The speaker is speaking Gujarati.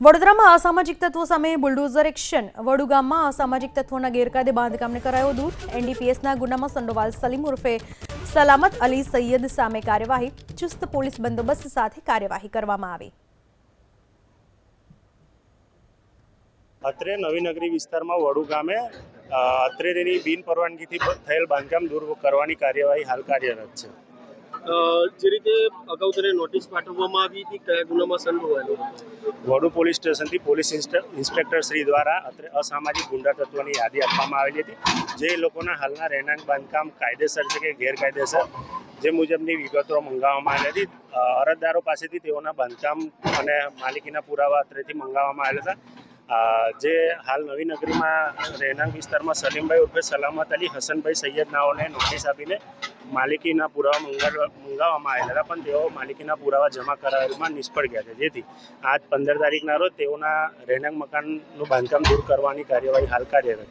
વડોદરામાં અસામાજિક તત્વો સામે બુલડોઝર એક્શન। વડુ ગામમાં અસામાજિક તત્વોના ગેરકાયદે બાંધકામને કરાયો દૂર। એનડીપીએસના ગુનામાં સંડોવાલ સલીમ ઉર્ફે સલામત અલી સૈયદ સામે કાર્યવાહી। ચુસ્ત પોલીસ બંદોબસ્ત સાથે કાર્યવાહી કરવામાં આવી। અત્રે નવીનગરી વિસ્તારમાં વડુ ગામે અત્રેની બિન પરવાનગીથી થયેલ બાંધકામ દૂર કરવાની કાર્યવાહી હાલ કાર્યરત છે। જે રીતે અગાઉ તેને નોટિસ પાઠવવામાં આવી હતી, કયા ગુનામાં સંડોવાયેલો હતો? વડુ પોલીસ સ્ટેશનથી પોલીસ ઇન્સ્પેક્ટર શ્રી દ્વારા અત્રે અસામાજિક ગુંડા તત્વોની યાદી આપવામાં આવેલી હતી। જે લોકોના હાલના રહેણાંક બાંધકામ કાયદેસર છે કે ગેરકાયદેસર જે મુજબની વિગતો મંગાવવામાં આવેલી હતી। અરજદારો પાસેથી તેઓના બાંધકામ અને માલિકીના પુરાવા અત્રેથી મંગાવવામાં આવેલા હતા। જે હાલ નવીનગરીમાં રહેણાંક વિસ્તારમાં સલીમભાઈ ઉર્ફે સલામત અલી હસનભાઈ સૈયદ નાઓને નોટિસ આપીને માલિકીના પુરાવા મંગાવવામાં આવેલા હતા, પણ તેઓ માલિકીના પુરાવા જમા કરાવવામાં નિષ્ફળ ગયા છે। જેથી આજ 15 તારીખના રોજ તેઓના રહેણાંક મકાનનું બાંધકામ દૂર કરવાની કાર્યવાહી હાલ કાર્યરત